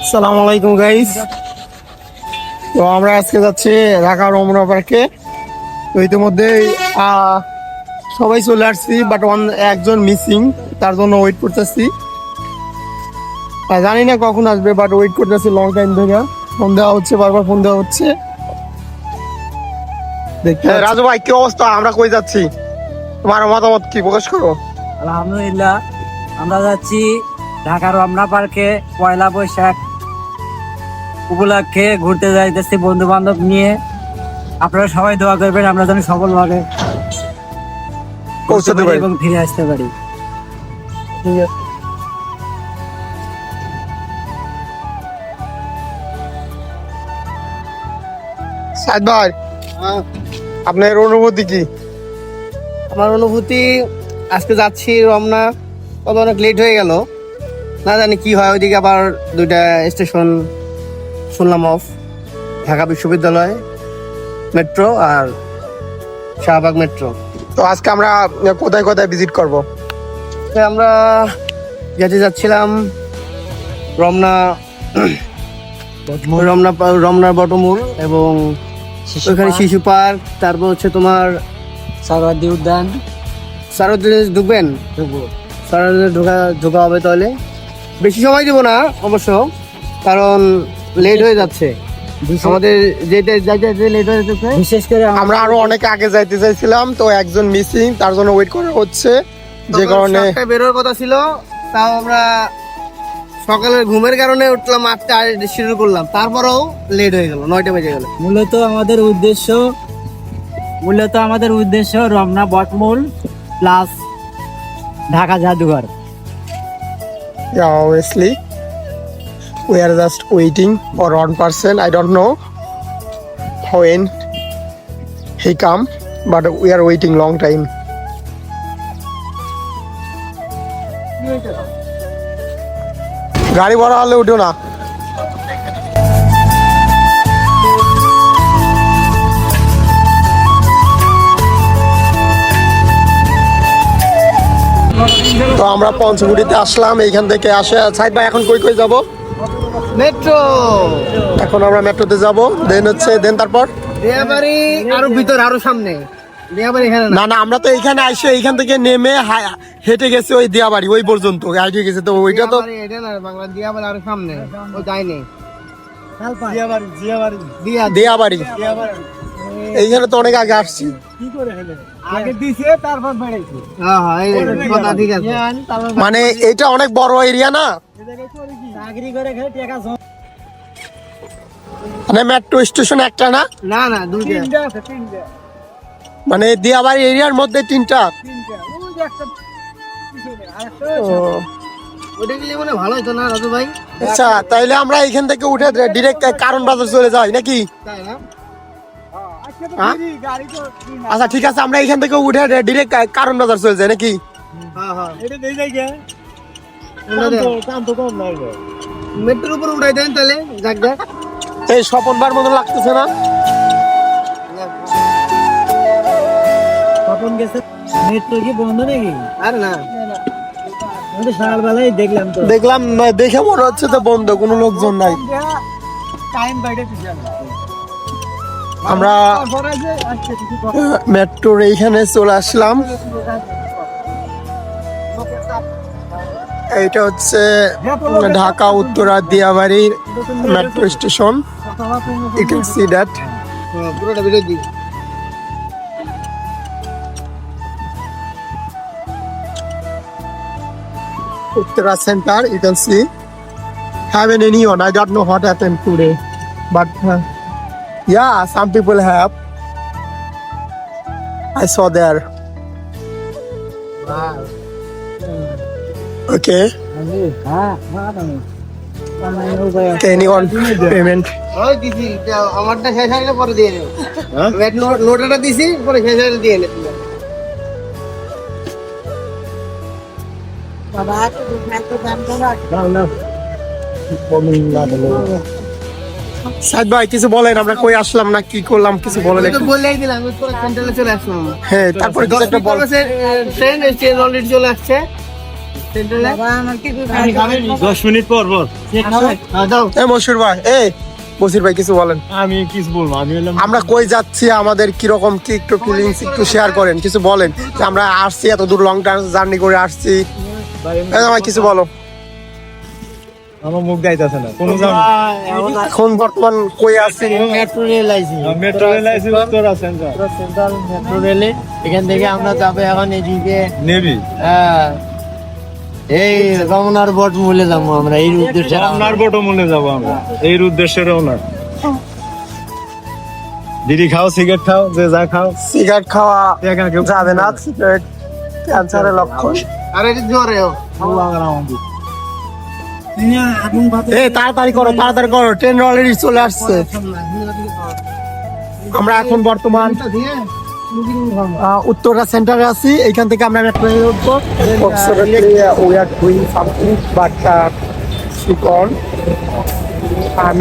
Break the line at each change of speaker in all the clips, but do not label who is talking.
আসসালামু আলাইকুম গাইস। তো আমরা আজকে যাচ্ছি ঢাকা রমনা পার্কে। তো ইতিমধ্যে সবাই চলে আসছি, বাট একজন মিসিং, তার জন্য ওয়েট করতেছি। জানি না কখন আসবে, বাট ওয়েট করতেছি লং টাইম ধরে। ফোন দেওয়া হচ্ছে, বারবার ফোন দেওয়া হচ্ছে। রাজু ভাই, কি অবস্থা? আমরা কই যাচ্ছি, তোমার মতামত কি প্রকাশ করো?
আলহামদুলিল্লাহ, আমরা যাচ্ছি ঢাকা রমনা পার্কে পয়লা বৈশাখ উপলক্ষে ঘুরতে যাইতেছি বন্ধু বান্ধব নিয়ে। আপনারা সবাই দোয়া করবেন আমরা যেন সফলভাবে
পৌঁছাতে পারি
এবং ফিরে আসতে পারি।
ঠিক আছে। সাইদ ভাই, আপনার অনুভূতি কি?
আমার অনুভূতি, আজকে যাচ্ছি রমনা, তবে অনেক লেট হয়ে গেল, না জানি কি হয়। ওইদিকে আবার দুইটা স্টেশন শুনলাম অফ, ঢাকা বিশ্ববিদ্যালয় মেট্রো আর শাহবাগ মেট্রো।
তো আজকে আমরা কোথায় কোথায় ভিজিট করব?
আমরা যেতে যাচ্ছিলাম রমনা, রমনার বটমূল এবং ওখানে শিশু পার্ক, তারপর হচ্ছে তোমার
সরোয়ার্দী উদ্যান।
সারোদ্দিনে ঢুকবেন? সারোদ্দিনে ঢোকা হবে। তাহলে বেশি সময় দিব না অবশ্য, কারণ লেট হয়ে যাচ্ছে আমাদের, যেতে লেট হয়ে যাচ্ছে।
বিশেষ করে
আমরা আরো অনেক আগে যাইতে চাইছিলাম, তো একজন মিসিং, তার জন্য ওয়েট করা হচ্ছে, যে কারণে
বেরোর কথা ছিল। তাও আমরা সকালের ঘুমের কারণে উঠলাম 8টায় শুরু করলাম, তারপরেও লেট হয়ে গেল, 9টা বেজে গেল।
মূলত আমাদের উদ্দেশ্য রমনা বটমূল প্লাস ঢাকা জাদুঘর।
Yeah, obviously we are just waiting for one person. I don't know when he come, but we are waiting long time. গাড়ি বড় হলে উঠো না। তো আমরা পঞ্চকুড়িতে আসলাম, এইখান থেকে আসে সাইদ ভাই, এখন কই কই যাব?
মেট্রো।
এখন আমরা মেট্রোতে যাব, দেন তারপর
দিয়াবাড়ি আরো ভিতর, আরো সামনে। দিয়াবাড়ি এখানে না।
না, আমরা তো এইখানে আইসে এইখান থেকে নেমে হেঁটে গেছি ওই দিয়াবাড়ি, ওই পর্যন্ত হেঁটে গেছে। তো ওইটা তো
এটা না, বাংলা দিয়াবাড়ি আরো সামনে, ও যায়নি।
দিয়াবাড়ি এইখানে তো অনেক আগে আসছি। মানে এটা অনেক বড় এরিয়া না, মানে মেট্রো স্টেশন একটা না?
না না, দুইটা।
মানে দিয়াবাড়ি এরিয়ার মধ্যে তিনটা।
ওটা গেলে মানে ভালো হতো না রাজু ভাই?
আচ্ছা, তাইলে আমরা এখান থেকে উঠে ডিরেক্ট কারণ বাজার চলে যাই নাকি?
তাই না?
হ্যাঁ? আচ্ছা ঠিক আছে, আমরা এখান থেকে উঠে ডিরেক্ট কারণ বাজার চলে যাই নাকি?
মেট্রোর উপর উঠাই দেন তাহলে। যাক যাক,
এই স্বপনবার মতো লাগতেছে না?
কখন গেছে? মেট্রো কি বন্ধ নাকি?
আর না,
সকালবেলায় দেখলাম তো,
দেখে মনে হচ্ছে তো বন্ধ, কোনো লোকজন নাই। আমরা মেট্রোর এইখানে চলে আসলাম। এইটা হচ্ছে ঢাকা উত্তরা দিয়াবাড়ির metro station. You can see that.
পুরোটা ভিডিও দিই।
Uttara Center, you can see. Haven't anyone. I don't know what happened today, but yeah, some people have. I saw there. Okay. Can anyone payment?
ওই দিছি, আমারটা শেষ হলে পরে দিয়ে নেব। নোটটা দিছি, পরে শেষ হলে দিয়ে নেব।
সাইদ ভাই কিছু বলেন, আমরা কই আসলাম না কি করলাম কিছু বলেন একটু।
বলেই দিলাম, পুরো সেন্টারে চলে আসলাম।
হ্যাঁ, তারপরে কিছু একটা বল।
ট্রেন এসে অলরেডি চলে আসছে।
10 মিনিট পর পর
মশুর ভাই মশুর ভাই কিছু বলেন।
আমি কিছু বলবো, আমি হলাম
আমরা কই যাচ্ছি, আমাদের কিরকম কি একটু ফিলিংস একটু শেয়ার করেন, কিছু বলেন যে আমরা আসছি এত দূর লং টার্ম জার্নি করে আসছি। আমায় কিছু বলো।
আমার মুখ গাইতেছে না কোনো জাম।
এখন বর্তমান কই আছি?
মেট্রো রেল আইছি,
মেট্রো রেল আছে উত্তর সেন্ট্রাল
সেন্ট্রাল মেট্রো রেলে। এখান থেকে আমরা যাবো এখন এদিকে
নেভি
এই রমনার বট মূলে যাবো আমরা এই উদ্দেশ্যে।
আপনার বটো মনে যাবো আমরা এই উদ্দেশ্যে রওনা। দিদি খাও, সিগারেট খাও, যে যা খাও।
সিগারেট খাওয়া যাবে না, সিগারেট ক্যান্সারের লক্ষণ।
আরে জোরে
তাড়াতাড়ি করো, তাড়াতাড়ি করো, ট্রেন অলরেডি চলে আসছে। আমরা এখন বর্তমান উত্তরা সেন্টারে আছি। এইখান থেকে আমরা একটা ট্রেনে উঠবো। We are doing something but stick on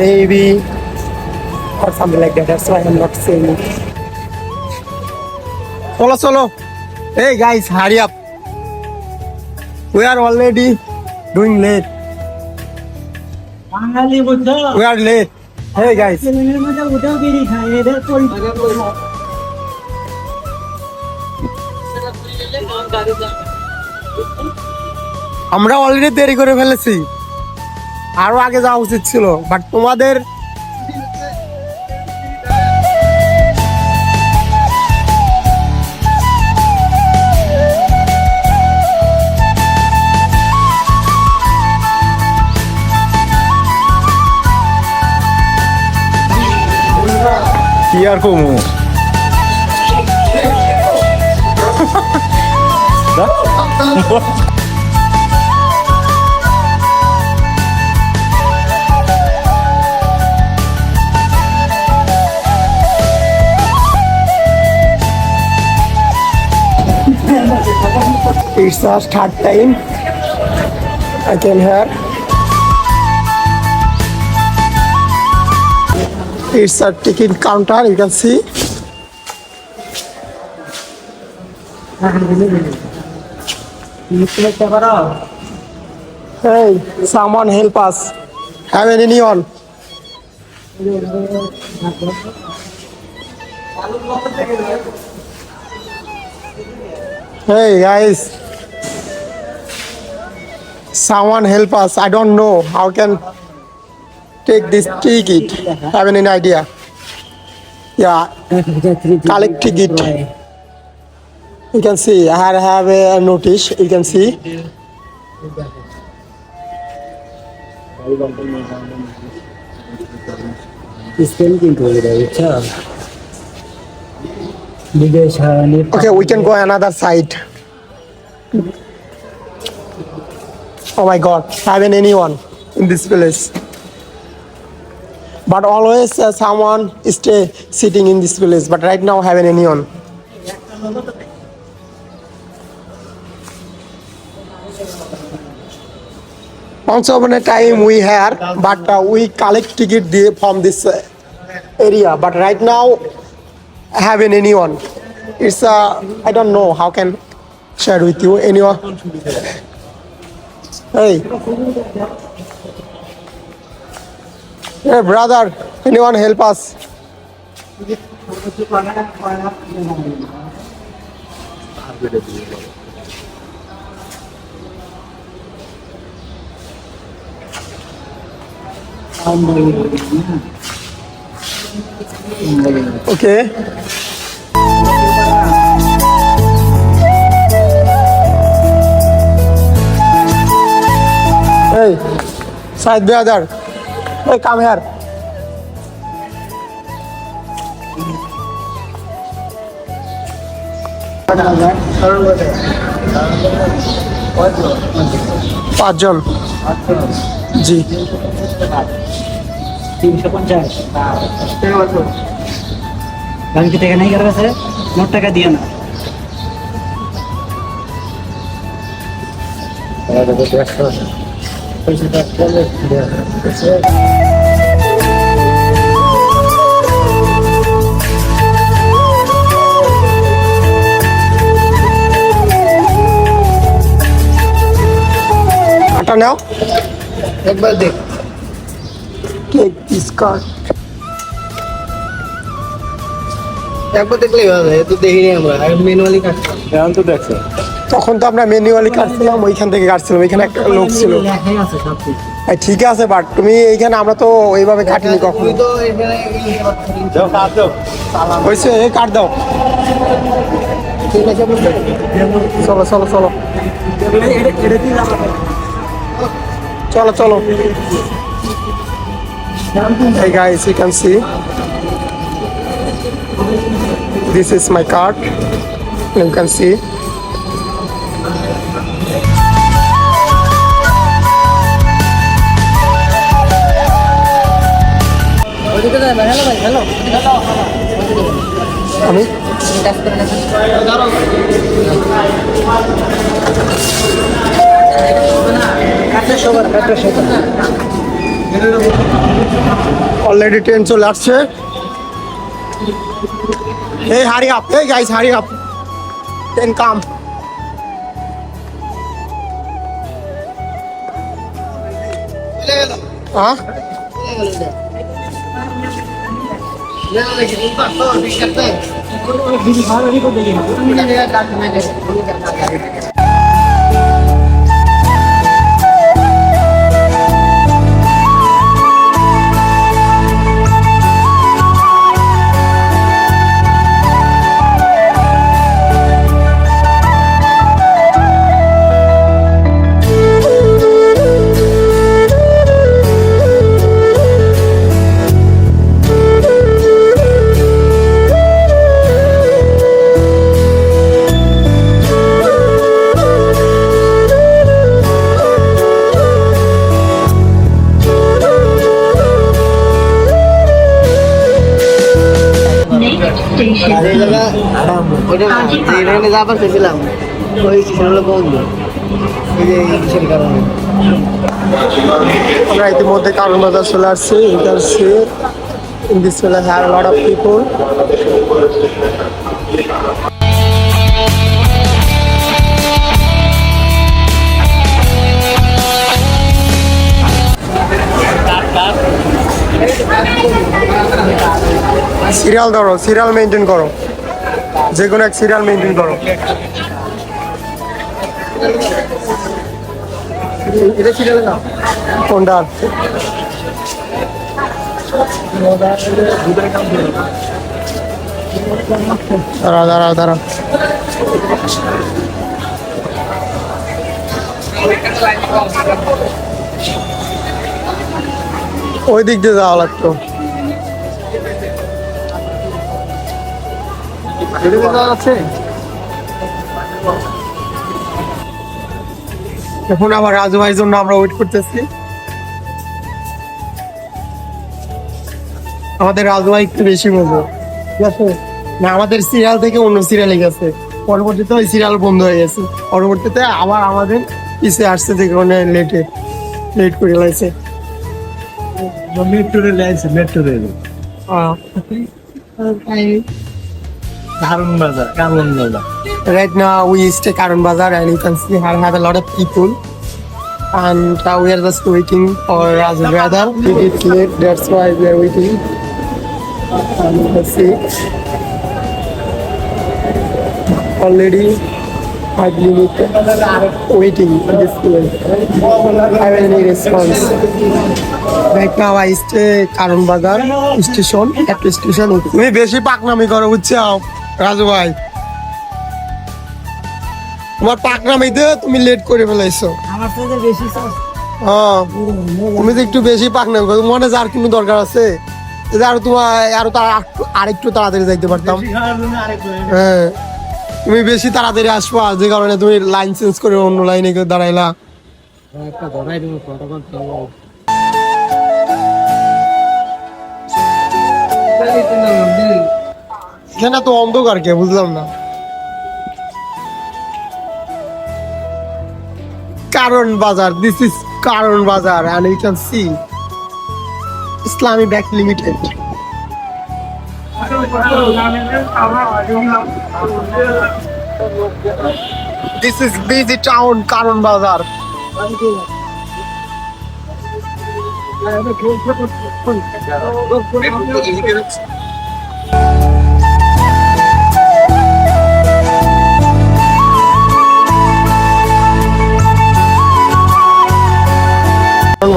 maybe or something like that. That's why I'm not saying it. চলো চলো, hey guys, hurry up. We are already doing late. We are late. Hey guys. আমরা already দেরি করে ফেলেছি, আরো আগে যাওয়া উচিত ছিল, বাট তোমাদের
কি আর কমু।
it's a start time. I came here. It's a ticket counter, you can see. Hey, someone help us. Have any neon? Hey guys, someone help us. I don't know how can take this ticket. Have any idea? Yeah, collect ticket. You can see I have a notice. You can see. Okay, we can go another side. Oh my God, haven't anyone in this place. But always someone stay sitting in this place. But right now haven't anyone. Once upon a time we had, but we collect ticket from this area. But right now haven't anyone. It's I don't know how can share with you anyone. Hey, hey brother, anyone help us? Okay. Hey, side brother. Hey, come here. পাঁচজন জি
350 ব্যাংকে থেকে নাই কার কাছে মোট টাকা দিয়ে না
কার্ডটা নাও,
একবার দেখ।
Take this card.
একবার দেখলেই হবে, এত দেখিনি আমরা, ম্যানুয়ালি কাটতাম।
এখন তো দেখছো
তখন তো আমরা ম্যানুয়ালি কাটছিলাম, ওইখান থেকে কাটছিলাম, ওইখানে একটা লোক ছিল।
লেখাই আছে সবকিছু।
ঠিক আছে, বাট তুমি এইখানে, আমরা তো ওইভাবে কাটিনি কখনো।
তুই তো এখানে
দাও কাজ দাও
হয়েছে, এই কার্ড দাও।
ঠিক আছে বুঝতে
চলো চলো চলো চলো চলো। Hey guys, you can see this is my card. You can see.
ওদিকে যাই ভাই, হ্যালো ভাই, হ্যালো।
আমি অলরেডি ট্রেন চলে আসছে। Hey, hurry up. Hey guys, hurry up. Train come. Huh?
এখানে যাবার চেয়েছিলাম, ওই স্টেশন হলো বন্ধ, এই যে কিসের কারণে।
আমরা ইতিমধ্যে কারণ বাজার চলে আসছি। You can see in this village have a lot of people. Serial ধরো, সিরিয়াল মেনটেন করো, যে কোনো এক সিরিয়াল মেনটেন করো।
এটা ছিল না
কোনটা? দাঁড়া দাঁড়া দাঁড়া, ওই দিক দিয়ে যাওয়া লাগতো।
আছে।
এখন আবার রাজু ভাইয়ের জন্য আমরা ওয়েট করতেছি। আমাদের রাজু ভাই একটু বেশি বোঝো, ঠিক আছে না? আমাদের সিরিয়াল থেকে অন্য সিরিয়ালে গেছে, পরবর্তীতে ওই সিরিয়াল বন্ধ হয়ে গেছে, পরবর্তীতে আবার আমাদের পিছিয়ে আসছে, যে কারণে লেট করে লাগছে।
মেট্রো লাইছে, মেট্রো রেল কারণ বাজার, কারণ বাজার।
Right now we stay Karan Bazaar and you can see I have a lot of people, and we are just waiting for Raju brother. It's late, that's why we are waiting. And you can see already 5 minutes waiting in this place. I have any response. Right now I stay Karan Bazaar station, at the station. তুমি বেশি পাকনামি করো বুঝছো রাজু ভাই, তোমার পাকনামিতে তুমি late করে ফেলাইছো।
আমার থেকে বেশি চাষ।
হ্যাঁ, তুমি যে একটু বেশি পাকনামি করো, মনে যার কোনো দরকার আছে, আর তোমার আরেকটু তাড়াতাড়ি যাইতে পারতাম। হ্যাঁ, তুমি বেশি তাড়াতাড়ি আসবা, যে কারণে তুমি লাইন চেঞ্জ করে অন্য লাইনে দাঁড়াইলা।
একটা ধরাই দেবো ফটোকল করবো।
এখানে তো অন্ধকার, কে বুঝলাম না। কারণ বাজার, দিস ইজ কারণ বাজার, and you can see Islami Bank Limited. This is busy town, Karan Bazar.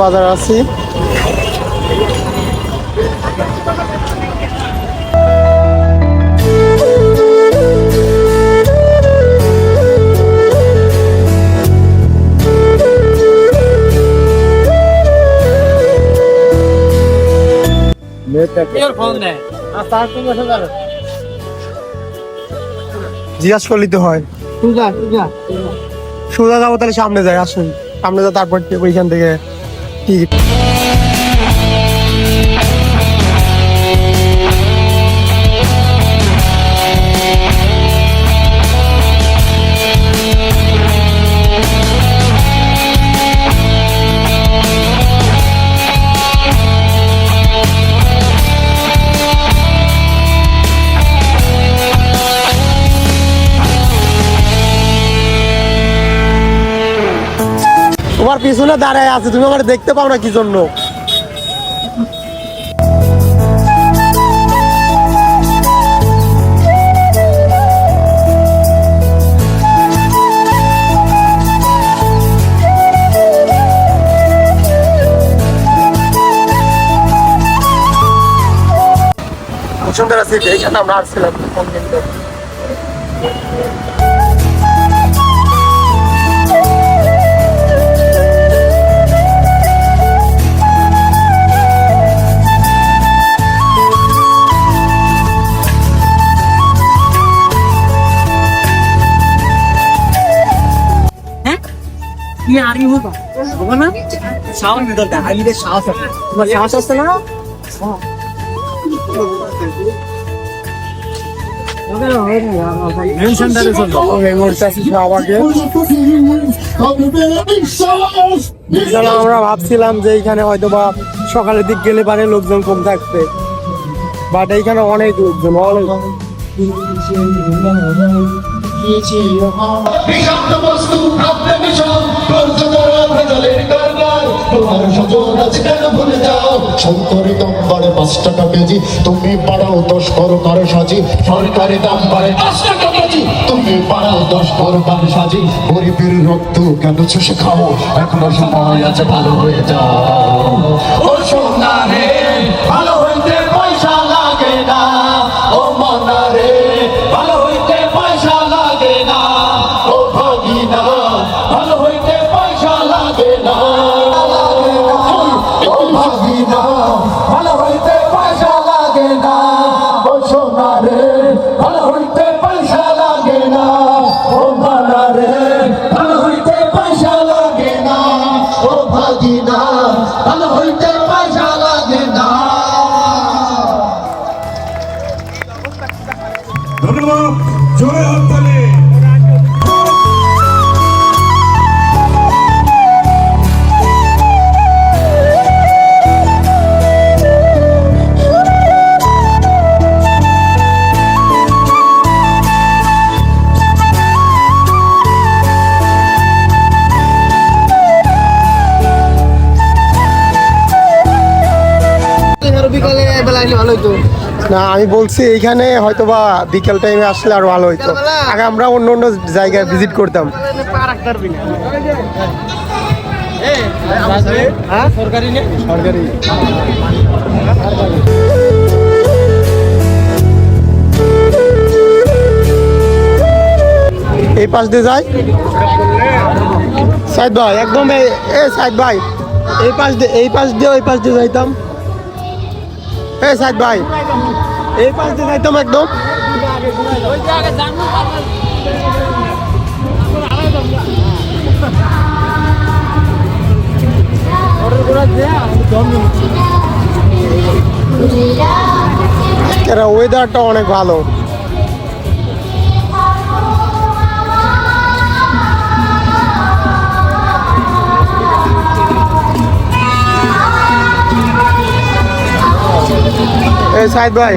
বাজার আছি। জিজ্ঞাসা করলে তো হয়। সোজা যাবো তাহলে সামনে যাই, আসুন সামনে যা, তারপর ওইখান থেকে টিকিট। তোমার পিছনে দাঁড়ায় আছে, তুমি আমার দেখতে পাও না কি জন্য? সুন্দর আছে, এইখানে আমরা আসছিলাম।
সাহস আসছে না?
আমরা ভাবছিলাম যে এইখানে হয়তো বা সকালের দিক গেলে পারে লোকজন কম থাকবে, বাট এইখানে অনেক লোকজন, অনেক।
বিষাক্ত বস্তু খাদ্যে মিশন করছো তারা ভেজালের কারবার, তোমার সজন আজ কেন ভুলে যাও? সরকারি দাম বাড়ে 5 টাকা কেজি, তুমি বাড়াও 10 করো কারো সাজি। সরকারি দাম বাড়ে 5 টাকা কেজি, তুমি বাড়াও 10 করো কারো সাজি। গরিবের রক্ত কেন চষে খাও? এখনো সময় আছে, ভালো হয়ে যাও। ও সোনা রে, ভালো হইতে পয়সা লাগে না। ও মনা রে, ভালো হইতে পয়সা লাগে না। ও ভাগিনা, ভালো হইতে পয়সা লাগে না। ও ভাগিনা, ভালো হইতে পয়সা লাগে না। ও সোনা রে, ভালো হইতে পয়সা লাগে না। ও মানা রে, ভালো হইতে পয়সা লাগে না। ও ভাগিনা, ভালো হইতে পয়সা লাগে না।
ধন্যবাদ, জয় হাততালি।
বিকালে বেলা আসলে ভালো হইতো।
না, আমি বলছি এইখানে হয়তো বা বিকেল টাইমে আসলে আরো ভালো হইতো। আগে আমরা অন্য অন্য জায়গায় ভিজিট করতাম।
সরকারি নেই?
সরকারি। এই পাশ দিয়ে যাই সাইদ ভাই, একদম সাইদ ভাই, এই পাশ দিয়ে ওই পাশ দিয়ে যাইতাম। সাইদ ভাই, এই পাশ দিয়ে যাইতাম একদম। ওয়েদারটা অনেক ভালো। এই সাইদ ভাই,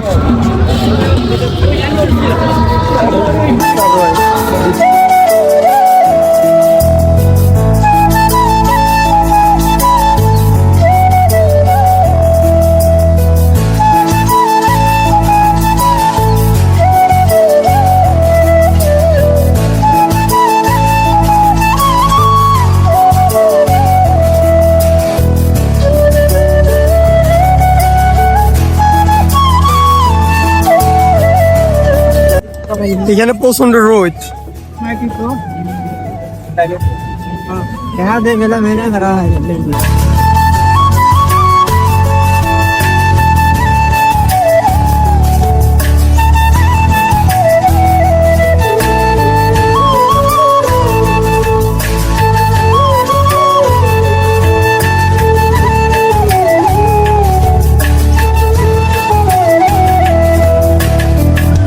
এখানে প্রচন্ড রোদ।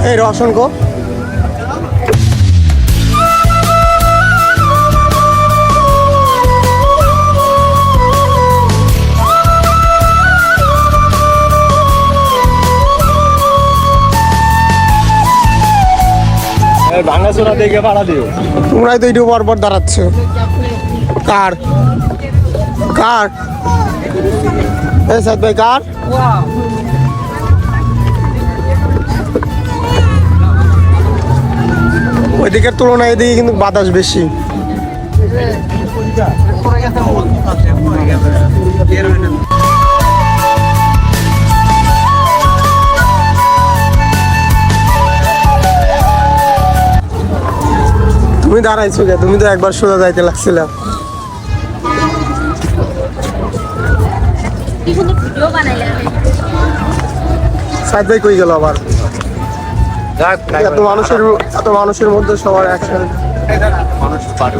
এই রসন গো
ভাঙাচোরা দেখে ভাড়া দিও।
তোমরাই তো একটু পর পর দাঁড়াচ্ছ। কার কার সাদ ভাই কার? ওই দিকের তুলনায় এদিকে কিন্তু বাতাস বেশি। তুমি দাঁড়াইছো কে? তুমি তো একবার সোজা যাইতে লাগছিল। সাদ ভাই কই গেল আবার? এত মানুষের মধ্যে সবার একসাথে
মানুষ পারো।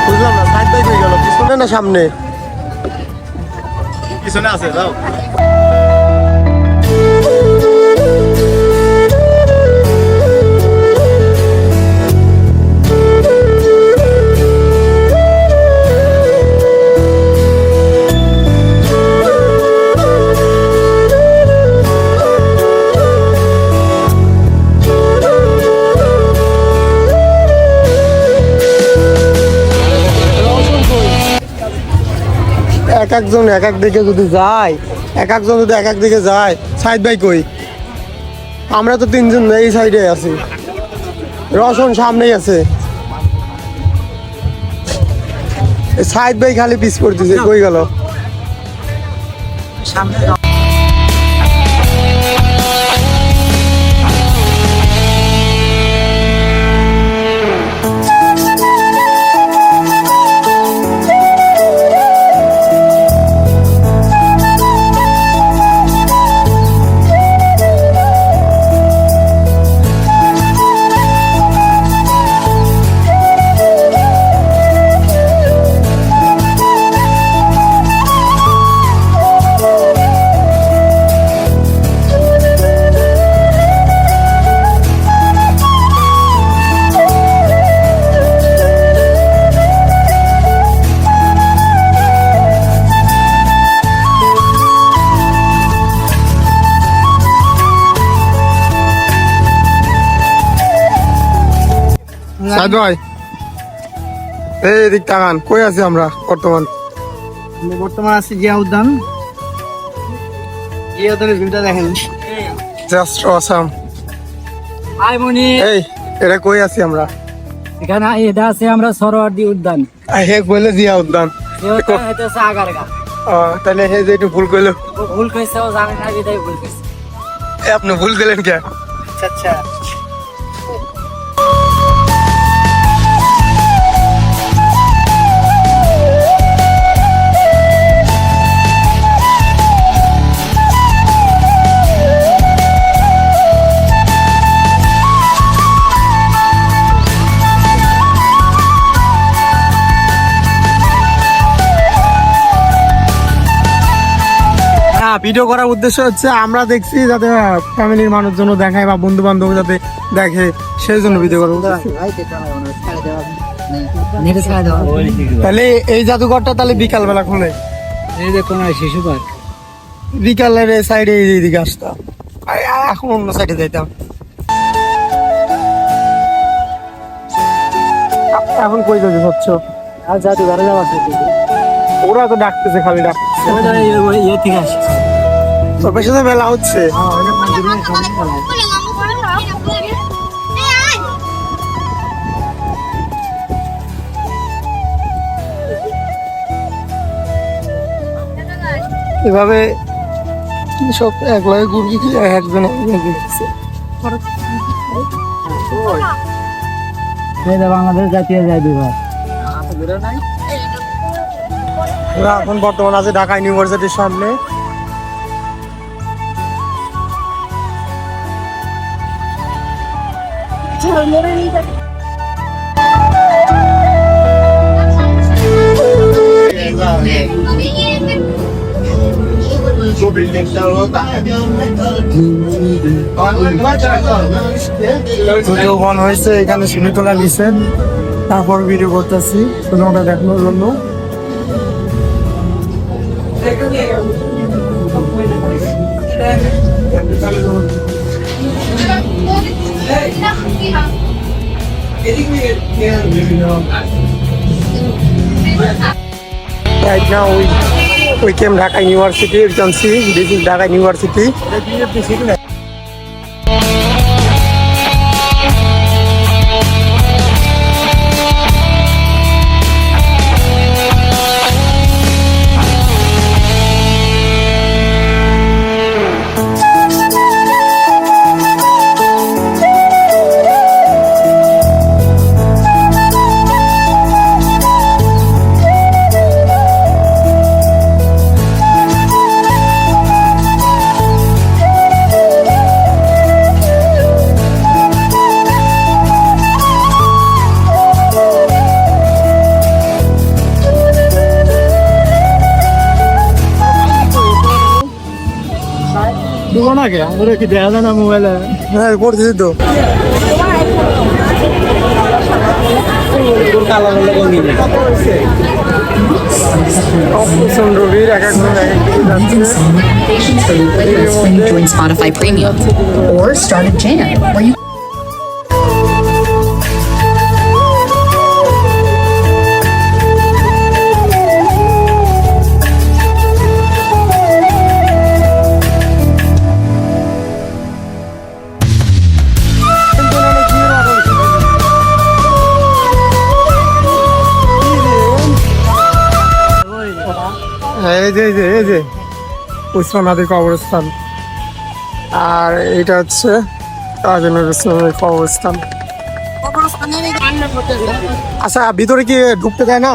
বুঝলাম না, সাদ ভাই কই গেল? পিছনে না সামনে?
পিছনে আছে যাও।
এক একজন এক এক দিকে যদি যায়, এক একজন যদি এক এক দিকে যায়, সাইদ ভাই কই? আমরা তো তিনজন এই সাইডে আছি, রসন সামনেই আছে। সাইদ ভাই খালি পিছ পড়তেছে, কই গেল? সাইদ ভাই এই দিক তাকান, কই আছি আমরা বর্তমান?
আমি বর্তমান আছি জিয়া উদ্যান। জিয়া উদ্যানের ভিউটা দেখেন,
জাস্ট অসাম।
আই মনি,
এই এটা কই আছি আমরা?
এখানে এটা আছে আমরা সরোয়ার্দী উদ্যান।
হে বলে জিয়া উদ্যান।
এটা হচ্ছে আগারগা।
তাহলে হে যে একটু ভুল করলো।
ভুল কইছে, ও জানে না, বিদায় ভুল কইছে।
আপনি ভুল করলেন কে?
আচ্ছা আচ্ছা।
ভিডিও করার উদ্দেশ্য হচ্ছে আমরা দেখছি যাতে ফ্যামিলির মানুষজন দেখায় বা বন্ধু বান্ধব যাতে দেখে, সেই জন্য ভিডিও করার উদ্দেশ্য। তাহলে এই জাদুঘরটা তাহলে বিকাল বেলা খোলে?
এই দেখুন শিশু পার্ক।
বিকালের সাইডে এইদিকে আসতাম, আর এখন অন্য সাইডে যাইতাম। এখন কই যাবে ভাবছ?
আর জাদুঘরে যাওয়া আছে
ওরা তো ডাকতেছে, খালি ডাকতেছে।
ইয়ে থেকে আসছে
তোর পেছনে মেলা হচ্ছে। এভাবে সব এক লগে ঘুরবি কি একজন ঘুরতেছে।
বাংলাদেশ জাতীয় জাদুঘর।
ওরা এখন বর্তমান আছে ঢাকা ইউনিভার্সিটির সামনে। ভিডিও বন হয়েছে, এখানে ছবি তোলা নিছেন, তারপর ভিডিও করতেছি ওটা দেখানোর জন্য। Right now we came Dhaka University. You can see this is Dhaka University.
আমাদের কি দেখা যায় না মোবাইলে?
হ্যাঁ করতেছি তো। অপারেশন রবির এক একজন এক এক দিকে যাচ্ছে।
Join Spotify Premium or start a jam where you
এই যে উসমানাদের কবরস্থান, আর এটা হচ্ছে তাজুল ইসলামের কবরস্থান। আচ্ছা ভিতরে কি ঢুকতে দেয় না?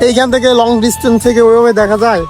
এইখান থেকে লং ডিস্টেন্স থেকে ওইভাবে দেখা যায়।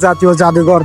জাতীয় জাদুঘর।